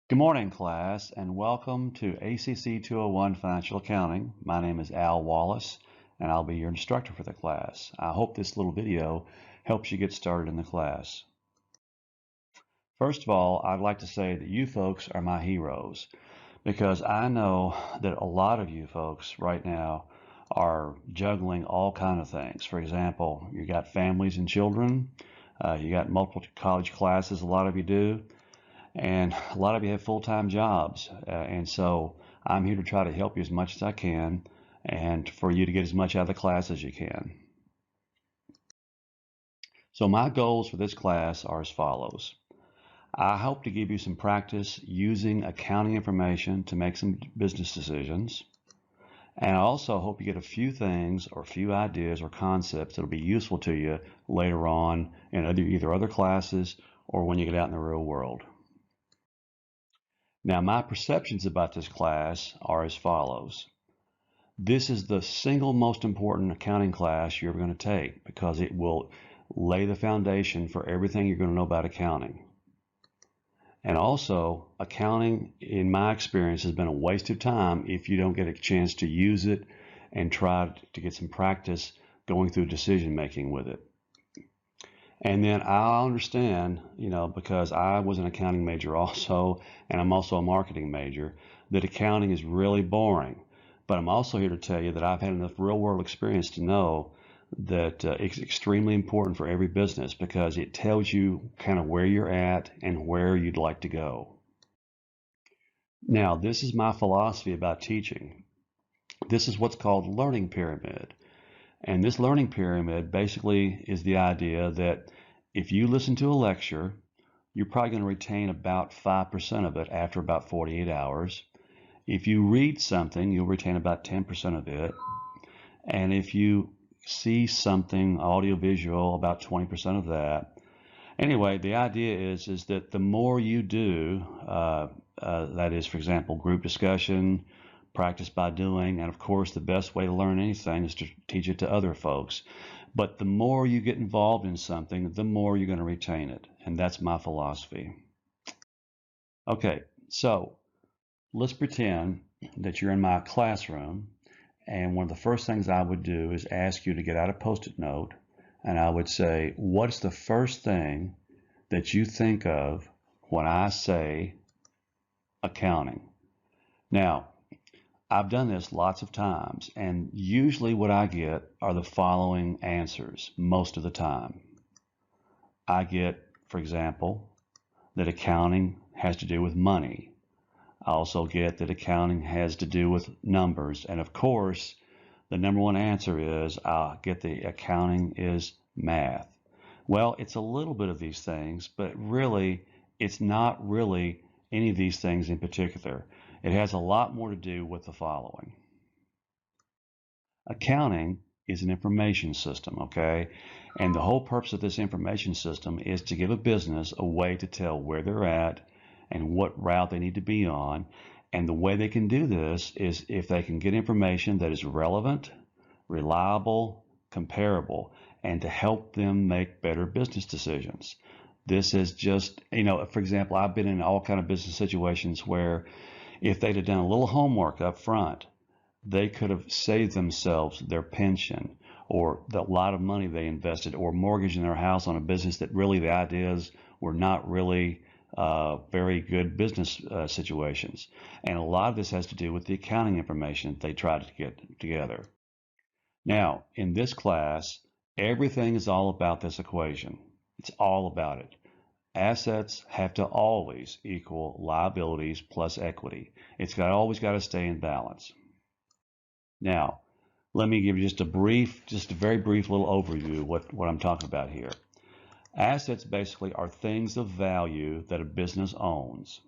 Good morning, class, and welcome to ACC 201 Financial Accounting. My name is Al Wallace, and I'll be your instructor for the class. I hope this little video helps you get started in the class. First of all, I'd like to say that you folks are my heroes because I know that a lot of you folks right now are juggling all kinds of things. For example, you got families and children, you got multiple college classes, a lot of you do. And a lot of you have full-time jobs, and so I'm here to try to help you as much as I can and for you to get as much out of the class as you can. So my goals for this class are as follows. I hope to give you some practice using accounting information to make some business decisions. And I also hope you get a few things or a few ideas or concepts that will be useful to you later on in either other classes or when you get out in the real world. Now, my perceptions about this class are as follows. This is the single most important accounting class you're going to take because it will lay the foundation for everything you're going to know about accounting. And also, accounting, in my experience, has been a waste of time if you don't get a chance to use it and try to get some practice going through decision making with it. And then I understand, because I was an accounting major also, and I'm also a marketing major, that accounting is really boring. But I'm also here to tell you that I've had enough real world experience to know that it's extremely important for every business because it tells you kind of where you're at and where you'd like to go. Now, this is my philosophy about teaching. This is what's called learning pyramid. And this learning pyramid basically is the idea that if you listen to a lecture, you're probably going to retain about 5% of it after about 48 hours. If you read something, you'll retain about 10% of it. And if you see something audiovisual, about 20% of that. Anyway, the idea is that the more you do, that is, for example, group discussion, practice by doing, and of course the best way to learn anything is to teach it to other folks. But the more you get involved in something, the more you're going to retain it, and that's my philosophy. Okay, so let's pretend that you're in my classroom, and one of the first things I would do is ask you to get out a Post-it note, and I would say, what's the first thing that you think of when I say accounting? Now, I've done this lots of times, and usually what I get are the following answers most of the time. I get, for example, that accounting has to do with money. I also get that accounting has to do with numbers, and of course, the number one answer is I'll get the accounting is math. Well, it's a little bit of these things, but really, it's not really any of these things in particular. It has a lot more to do with the following. Accounting is an information system, okay? And the whole purpose of this information system is to give a business a way to tell where they're at and what route they need to be on. And the way they can do this is if they can get information that is relevant, reliable, comparable, and to help them make better business decisions. This is just, for example, I've been in all kind of business situations where if they'd have done a little homework up front, they could have saved themselves their pension or the lot of money they invested or mortgaging their house on a business that really the ideas were not really very good business situations. And a lot of this has to do with the accounting information they tried to get together. Now, in this class, everything is all about this equation. It's all about it. Assets have to always equal liabilities plus equity. It's always got to stay in balance. Now, let me give you just a very brief little overview of what I'm talking about here. Assets basically are things of value that a business owns.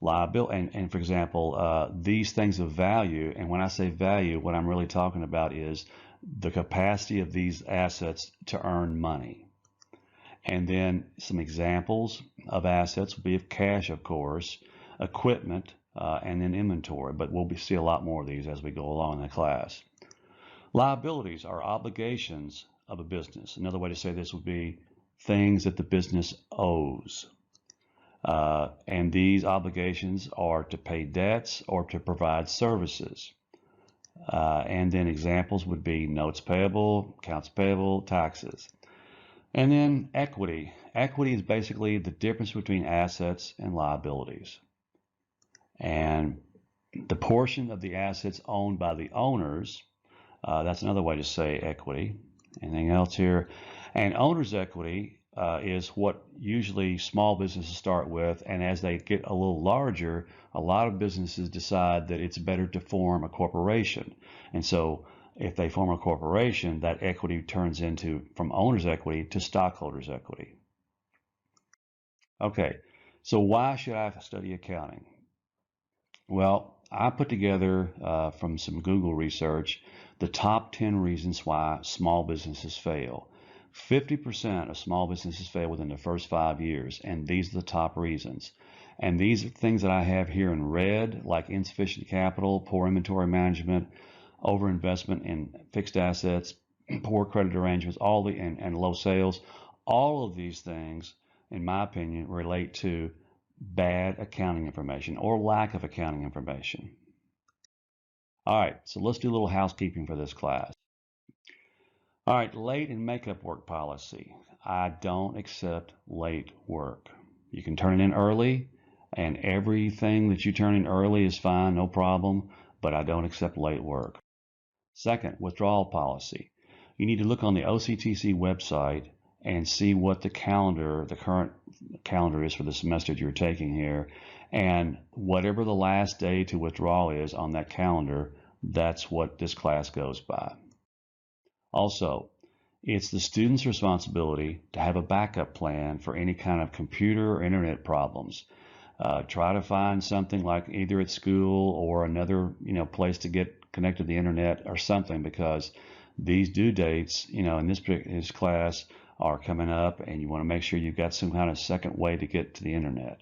Liability, and for example, these things of value, and when I say value, what I'm really talking about is the capacity of these assets to earn money. And then some examples of assets will be of cash, of course, equipment, and then inventory. But we'll see a lot more of these as we go along in the class. Liabilities are obligations of a business. Another way to say this would be things that the business owes. And these obligations are to pay debts or to provide services. And then examples would be notes payable, accounts payable, taxes. And then equity. Equity is basically the difference between assets and liabilities. And the portion of the assets owned by the owners, that's another way to say equity. Anything else here? And owner's equity is what usually small businesses start with, and as they get a little larger, a lot of businesses decide that it's better to form a corporation. And so if they form a corporation, that equity turns into from owner's equity to stockholders' equity. Okay, so why should I study accounting? Well, I put together from some Google research the top 10 reasons why small businesses fail. 50% of small businesses fail within the first 5 years, and these are the top reasons. And these are things that I have here in red, like insufficient capital, poor inventory management, overinvestment in fixed assets, poor credit arrangements, and low sales. All of these things, in my opinion, relate to bad accounting information or lack of accounting information. All right, so let's do a little housekeeping for this class. All right, late and makeup work policy. I don't accept late work. You can turn it in early, and everything that you turn in early is fine, no problem, but I don't accept late work. Second, withdrawal policy. You need to look on the OCTC website and see what the current calendar is for the semester you're taking here. And whatever the last day to withdraw is on that calendar, that's what this class goes by. Also, it's the student's responsibility to have a backup plan for any kind of computer or internet problems. Try to find something like either at school or another place to get connected to the internet or something, because these due dates in this class are coming up, and you want to make sure you've got some kind of second way to get to the internet.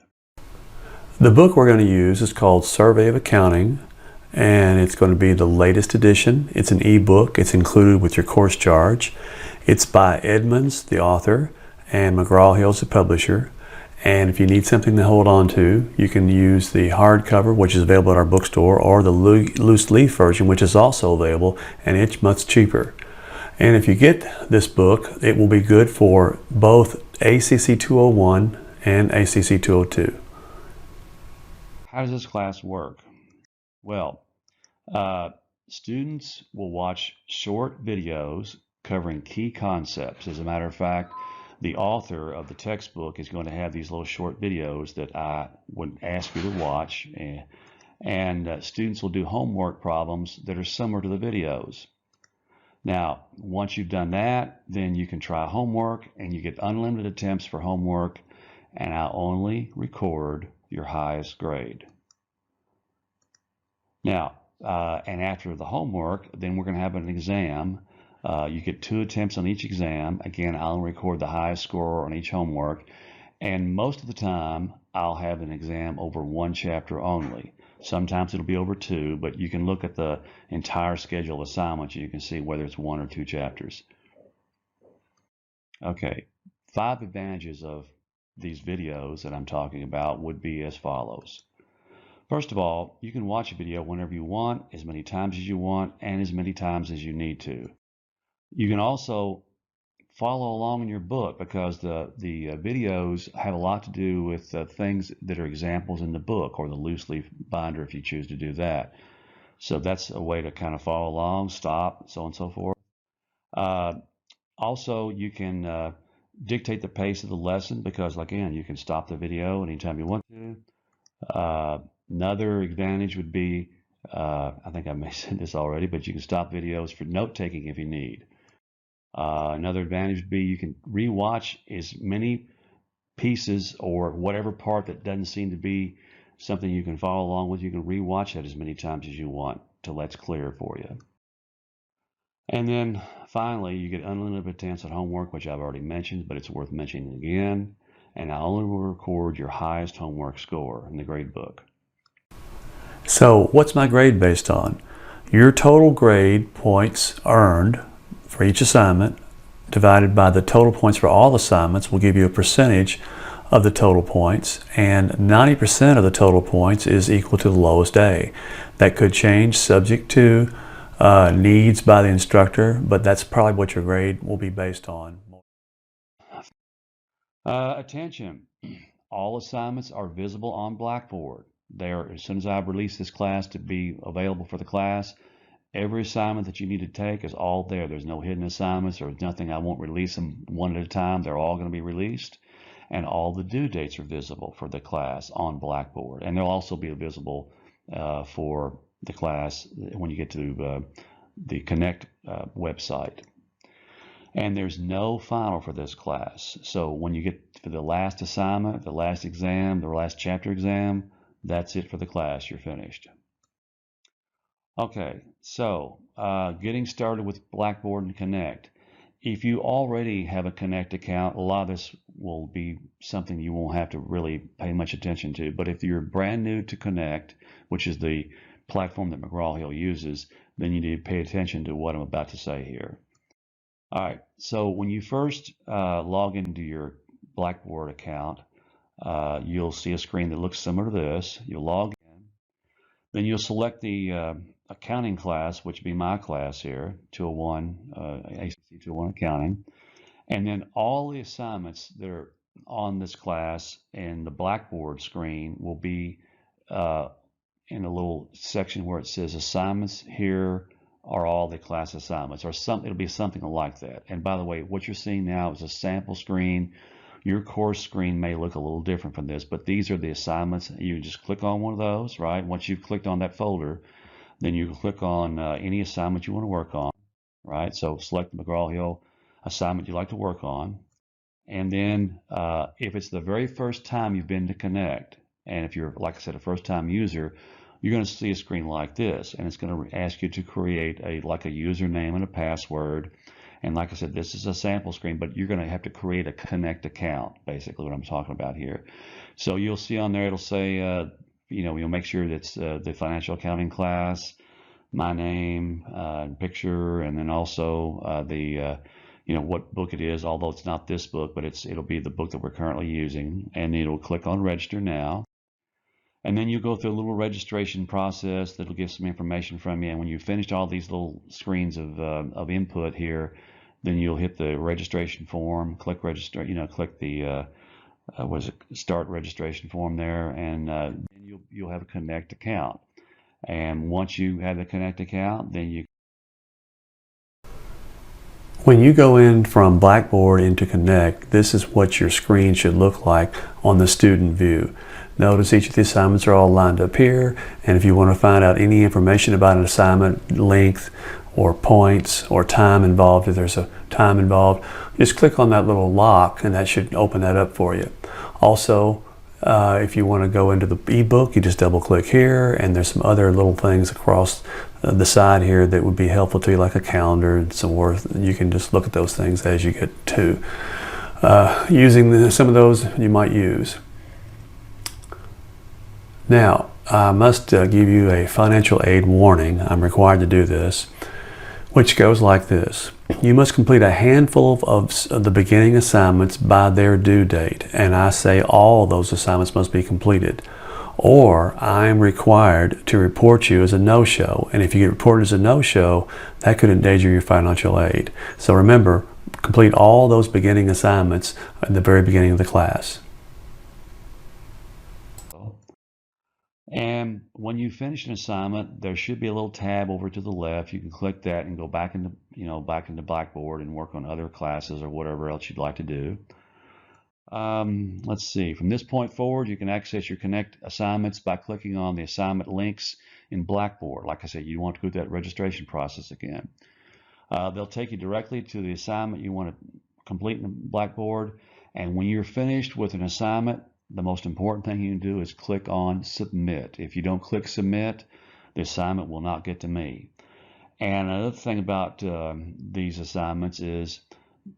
The book we're going to use is called Survey of Accounting, and it's going to be the latest edition. It's an ebook. It's included with your course charge. It's by Edmonds, the author, and McGraw-Hill's the publisher. And if you need something to hold on to, you can use the hardcover, which is available at our bookstore, or the loose leaf version, which is also available, and it's much cheaper. And if you get this book, it will be good for both ACC 201 and ACC 202. How does this class work? Well, students will watch short videos covering key concepts. As a matter of fact, the author of the textbook is going to have these little short videos that I would ask you to watch, and students will do homework problems that are similar to the videos. Now, once you've done that, then you can try homework, and you get unlimited attempts for homework, and I'll only record your highest grade. Now, and after the homework, then we're going to have an exam. You get 2 attempts on each exam. Again, I'll record the highest score on each homework, and most of the time, I'll have an exam over 1 chapter only. Sometimes it'll be over 2, but you can look at the entire schedule of assignments and you can see whether it's 1 or 2 chapters. Okay, 5 advantages of these videos that I'm talking about would be as follows. First of all, you can watch a video whenever you want, as many times as you want, and as many times as you need to. You can also follow along in your book, because the videos have a lot to do with things that are examples in the book, or the loose leaf binder if you choose to do that. So that's a way to kind of follow along, stop, so on and so forth. Also, you can dictate the pace of the lesson, because again, you can stop the video anytime you want to. Another advantage would be, I think I may have said this already, but you can stop videos for note-taking if you need. Another advantage would be you can rewatch as many pieces or whatever part that doesn't seem to be something you can follow along with. You can rewatch that as many times as you want till that's clear for you. And then finally, you get unlimited attempts at homework, which I've already mentioned, but it's worth mentioning again. And I only will record your highest homework score in the grade book. So what's my grade based on? Your total grade points earned for each assignment divided by the total points for all assignments will give you a percentage of the total points, and 90% of the total points is equal to the lowest A. That could change subject to needs by the instructor, but that's probably what your grade will be based on. Attention. All assignments are visible on Blackboard. As soon as I release this class to be available for the class, every assignment that you need to take is all there. There's no hidden assignments. There's nothing. I won't release them one at a time. They're all going to be released. And all the due dates are visible for the class on Blackboard. And they'll also be visible for the class when you get to the Connect website. And there's no final for this class. So when you get to the last assignment, the last exam, the last chapter exam, that's it for the class. You're finished. Okay, so getting started with Blackboard and Connect. If you already have a Connect account, a lot of this will be something you won't have to really pay much attention to. But if you're brand new to Connect, which is the platform that McGraw-Hill uses, then you need to pay attention to what I'm about to say here. All right, so when you first log into your Blackboard account, you'll see a screen that looks similar to this. You'll log in, then you'll select the accounting class, which would be my class here, 201, ACC 201 Accounting. And then all the assignments that are on this class and the Blackboard screen will be in a little section where it says assignments. Here are all the class assignments, or it'll be something like that. And by the way, what you're seeing now is a sample screen. Your course screen may look a little different from this, but these are the assignments. You just click on one of those, right? Once you've clicked on that folder, then you can click on any assignment you want to work on, right? So select the McGraw-Hill assignment you'd like to work on. And then if it's the very first time you've been to Connect, and if you're, like I said, a first-time user, you're going to see a screen like this, and it's going to ask you to create a username and a password. And like I said, this is a sample screen, but you're going to have to create a Connect account, basically what I'm talking about here. So you'll see on there, it'll say, you'll make sure that's the financial accounting class, my name, picture, and then also what book it is, although it's not this book, but it'll be the book that we're currently using. And it'll click on register now. And then you go through a little registration process that'll get some information from you. And when you've finished all these little screens of input here, then you'll hit the registration form, click register, click the start registration form there, and then you'll have a Connect account. And once you have the Connect account, then when you go in from Blackboard into Connect, this is what your screen should look like on the student view. Notice each of the assignments are all lined up here, and if you want to find out any information about an assignment, length, or points, or time involved, if there's a time involved, just click on that little lock, and that should open that up for you. Also, if you want to go into the ebook, you just double click here, and there's some other little things across the side here that would be helpful to you, like a calendar and some more. You can just look at those things as you get to using some of those you might use. Now, I must give you a financial aid warning. I'm required to do this, which goes like this. You must complete a handful of the beginning assignments by their due date, and I say all those assignments must be completed, or I am required to report you as a no-show. And if you get reported as a no-show, that could endanger your financial aid. So remember, complete all those beginning assignments at the very beginning of the class. And when you finish an assignment, there should be a little tab over to the left. You can click that and go back into Blackboard and work on other classes or whatever else you'd like to do. Let's see. From this point forward, you can access your Connect assignments by clicking on the assignment links in Blackboard. Like I said, you want to go through that registration process again. They'll take you directly to the assignment you want to complete in Blackboard. And when you're finished with an assignment, the most important thing you can do is click on Submit. If you don't click Submit, the assignment will not get to me. And another thing about these assignments is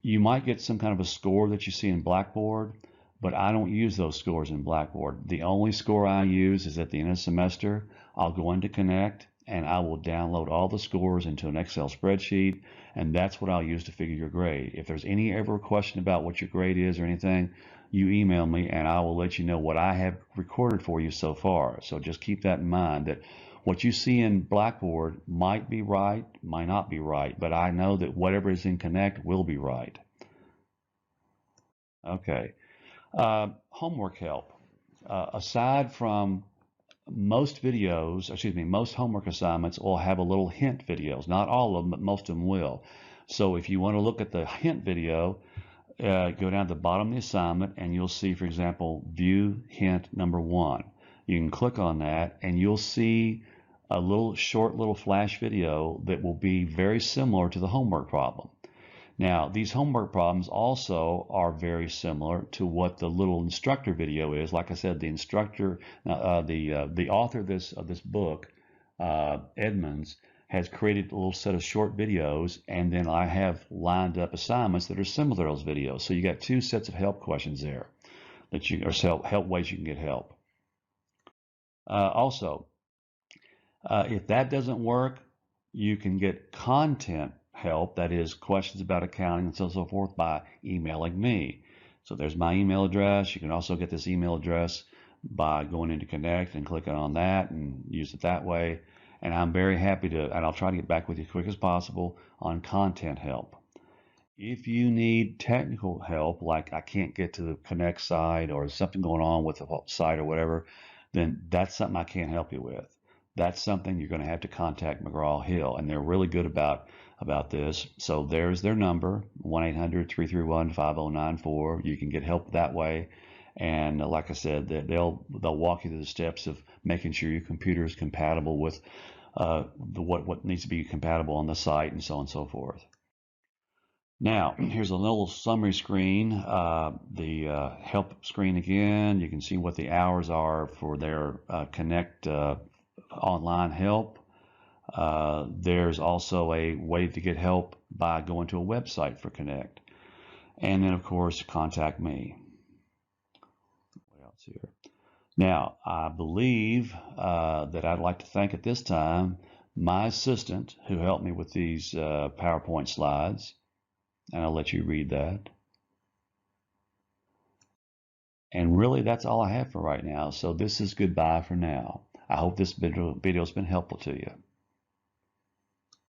you might get some kind of a score that you see in Blackboard, but I don't use those scores in Blackboard. The only score I use is at the end of the semester. I'll go into Connect and I will download all the scores into an Excel spreadsheet, and that's what I'll use to figure your grade. If there's ever a question about what your grade is or anything, you email me and I will let you know what I have recorded for you so far. So just keep that in mind, that what you see in Blackboard might be right, might not be right, but I know that whatever is in Connect will be right. Okay. Homework help. Aside from most videos, excuse me, most homework assignments will have a little hint videos. Not all of them, but most of them will. So if you want to look at the hint video, go down to the bottom of the assignment and you'll see, for example, view hint number 1. You can click on that and you'll see a short little flash video that will be very similar to the homework problem. Now, these homework problems also are very similar to what the little instructor video is. Like I said, the instructor, the author of this book, Edmonds, has created a little set of short videos, and then I have lined up assignments that are similar to those videos. So you got 2 sets of help questions there that you, or help ways you can get help. Also, if that doesn't work, you can get content help, that is questions about accounting and so forth, by emailing me. So there's my email address. You can also get this email address by going into Connect and clicking on that and use it that way. And I'm very happy to, and I'll try to get back with you as quick as possible on content help. If you need technical help, like I can't get to the Connect site or something going on with the site or whatever, then that's something I can't help you with. That's something you're going to have to contact McGraw-Hill, and they're really good about this. So there's their number, 1-800-331-5094. You can get help that way. And like I said, they'll walk you through the steps of making sure your computer is compatible with what needs to be compatible on the site, and so on and so forth. Now, here's a little summary screen, the help screen again. You can see what the hours are for their Connect online help. There's also a way to get help by going to a website for Connect. And then, of course, contact me. What else here? Now, I believe that I'd like to thank at this time my assistant who helped me with these PowerPoint slides. And I'll let you read that. And really, that's all I have for right now. So this is goodbye for now. I hope this video has been helpful to you.